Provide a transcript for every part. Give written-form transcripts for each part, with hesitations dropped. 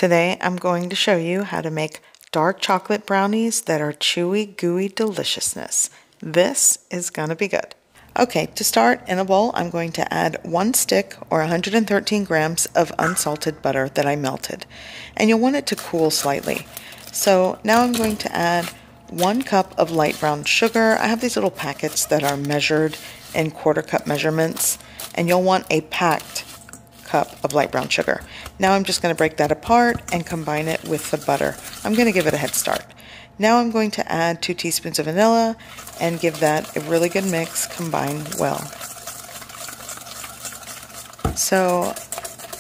Today I'm going to show you how to make dark chocolate brownies that are chewy, gooey deliciousness. This is gonna be good. Okay, to start, in a bowl I'm going to add 1 stick or 113 grams of unsalted butter that I melted. And you'll want it to cool slightly. So now I'm going to add 1 cup of light brown sugar. I have these little packets that are measured in quarter cup measurements, and you'll want a packed cup of light brown sugar. Now I'm just going to break that apart and combine it with the butter. I'm going to give it a head start. Now I'm going to add 2 teaspoons of vanilla and give that a really good mix, combine well. So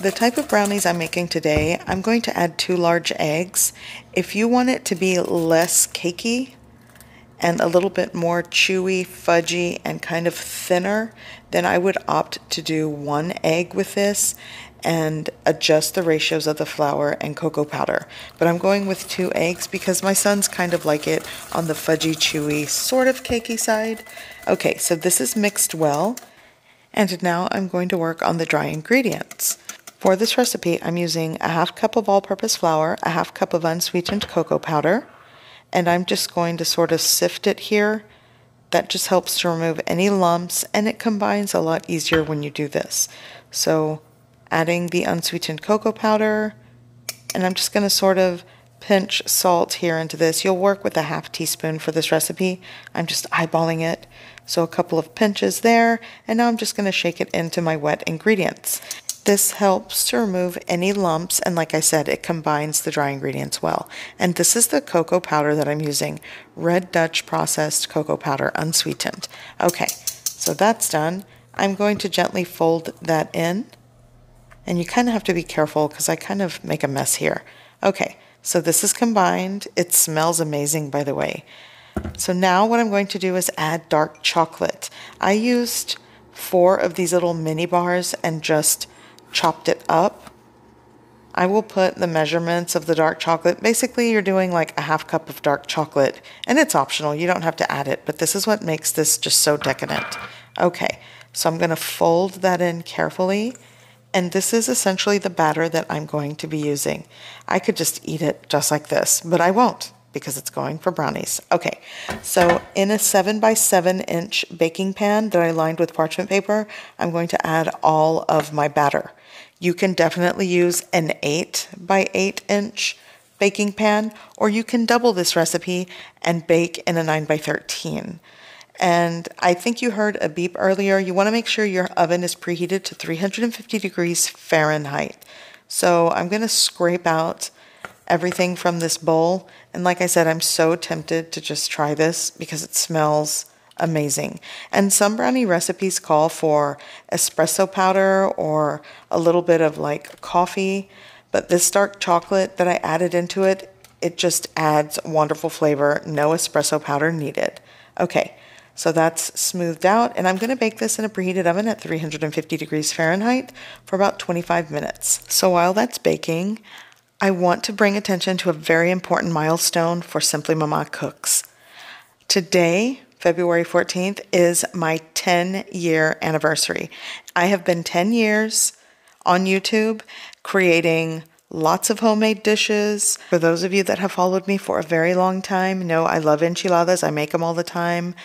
the type of brownies I'm making today, I'm going to add 2 large eggs. If you want it to be less cakey and a little bit more chewy, fudgy, and kind of thinner, then I would opt to do 1 egg with this and adjust the ratios of the flour and cocoa powder. But I'm going with 2 eggs because my sons kind of like it on the fudgy, chewy, sort of cakey side. Okay, so this is mixed well, and now I'm going to work on the dry ingredients. For this recipe, I'm using a 1/2 cup of all-purpose flour, a 1/2 cup of unsweetened cocoa powder, and I'm just going to sort of sift it here. That just helps to remove any lumps, and it combines a lot easier when you do this. So adding the unsweetened cocoa powder, and I'm just going to sort of pinch salt here into this. You'll work with a 1/2 teaspoon for this recipe. I'm just eyeballing it. So a couple of pinches there, and now I'm just going to shake it into my wet ingredients. This helps to remove any lumps, and like I said, it combines the dry ingredients well. And this is the cocoa powder that I'm using, Red Dutch processed cocoa powder, unsweetened. Okay, so that's done. I'm going to gently fold that in, and you kind of have to be careful because I kind of make a mess here. Okay, so this is combined. It smells amazing, by the way. So now what I'm going to do is add dark chocolate. I used 4 of these little mini bars and just chopped it up. I will put the measurements of the dark chocolate. Basically, you're doing like a 1/2 cup of dark chocolate, and it's optional. You don't have to add it, but this is what makes this just so decadent. Okay, so I'm going to fold that in carefully, and this is essentially the batter that I'm going to be using. I could just eat it just like this, but I won't because it's going for brownies. Okay, so in a 7 by 7 inch baking pan that I lined with parchment paper, I'm going to add all of my batter. You can definitely use an 8 by 8 inch baking pan, or you can double this recipe and bake in a 9 by 13. And I think you heard a beep earlier. You want to make sure your oven is preheated to 350 degrees Fahrenheit. So I'm going to scrape out everything from this bowl. And like I said, I'm so tempted to just try this because it smells amazing. And some brownie recipes call for espresso powder or a little bit of like coffee, but this dark chocolate that I added into it, it just adds wonderful flavor. No espresso powder needed. Okay, so that's smoothed out, and I'm going to bake this in a preheated oven at 350 degrees Fahrenheit for about 25 minutes. So while that's baking, I want to bring attention to a very important milestone for Simply Mama Cooks. Today, February 14th, is my 10-year anniversary. I have been 10 years on YouTube creating lots of homemade dishes. For those of you that have followed me for a very long time know I love enchiladas. I make them all the time.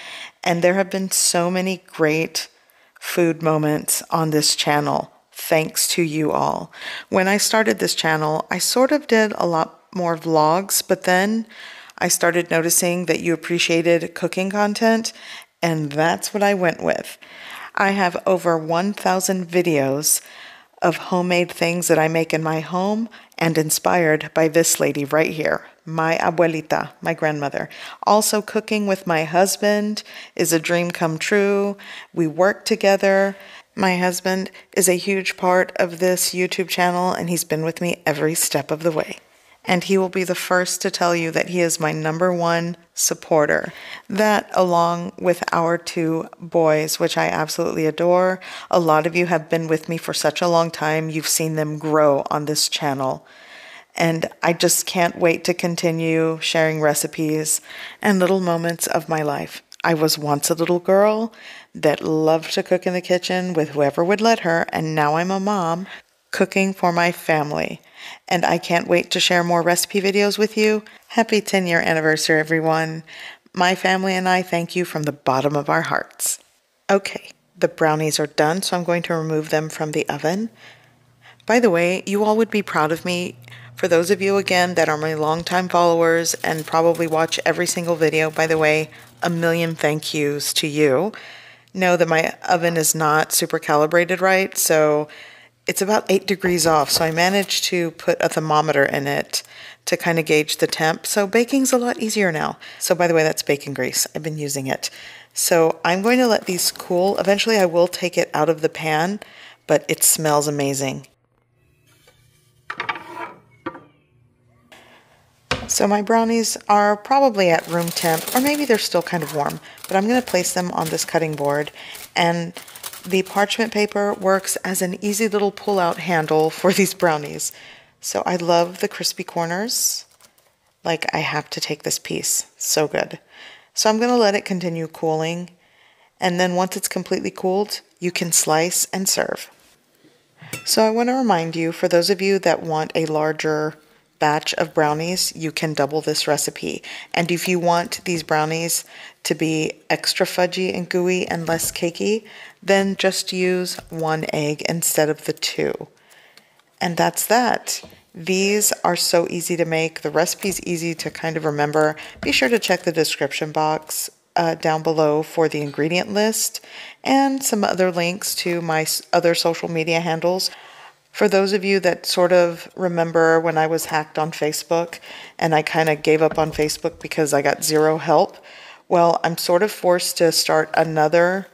And there have been so many great food moments on this channel, thanks to you all. When I started this channel, I sort of did a lot more vlogs, but then I started noticing that you appreciated cooking content, and that's what I went with. I have over 1,000 videos of homemade things that I make in my home, and inspired by this lady right here, my abuelita, my grandmother. Also, cooking with my husband is a dream come true. We work together. My husband is a huge part of this YouTube channel, and he's been with me every step of the way. And he will be the first to tell you that he is my #1 supporter. That, along with our 2 boys, which I absolutely adore. A lot of you have been with me for such a long time. You've seen them grow on this channel. And I just can't wait to continue sharing recipes and little moments of my life. I was once a little girl that loved to cook in the kitchen with whoever would let her, and now I'm a mom cooking for my family. And I can't wait to share more recipe videos with you. Happy 10-year anniversary, everyone. My family and I thank you from the bottom of our hearts. Okay, the brownies are done, so I'm going to remove them from the oven. By the way, you all would be proud of me. For those of you, again, that are my longtime followers and probably watch every single video, by the way, a million thank yous to you. Know that my oven is not super calibrated right, so it's about 8 degrees off, so I managed to put a thermometer in it to kind of gauge the temp. So baking's a lot easier now. So by the way, that's bacon grease. I've been using it. So I'm going to let these cool. Eventually I will take it out of the pan, but it smells amazing. So my brownies are probably at room temp, or maybe they're still kind of warm, but I'm going to place them on this cutting board, and the parchment paper works as an easy little pull-out handle for these brownies. So I love the crispy corners. Like, I have to take this piece. So good. So I'm going to let it continue cooling, and then once it's completely cooled, you can slice and serve. So I want to remind you, for those of you that want a larger batch of brownies, you can double this recipe. And if you want these brownies to be extra fudgy and gooey and less cakey, then just use 1 egg instead of the 2. And that's that. These are so easy to make. The recipe's easy to kind of remember. Be sure to check the description box down below for the ingredient list and some other links to my other social media handles. For those of you that sort of remember when I was hacked on Facebook and I kind of gave up on Facebook because I got 0 help, well, I'm sort of forced to start another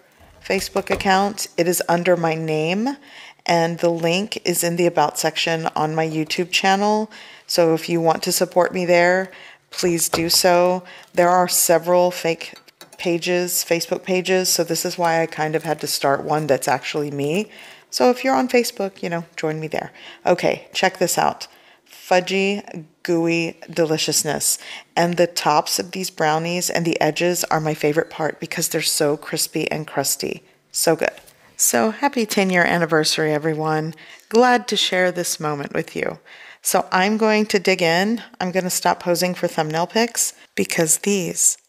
Facebook account. It is under my name, and the link is in the About section on my YouTube channel. So if you want to support me there, please do so. There are several fake pages, Facebook pages, so this is why I kind of had to start one that's actually me. So if you're on Facebook, join me there. Okay, check this out. Fudgy, gooey deliciousness. And the tops of these brownies and the edges are my favorite part because they're so crispy and crusty. So good. So happy 10-year anniversary, everyone. Glad to share this moment with you. So I'm going to dig in. I'm going to stop posing for thumbnail pics because these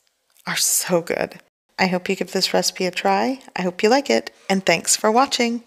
are so good. I hope you give this recipe a try. I hope you like it. And thanks for watching.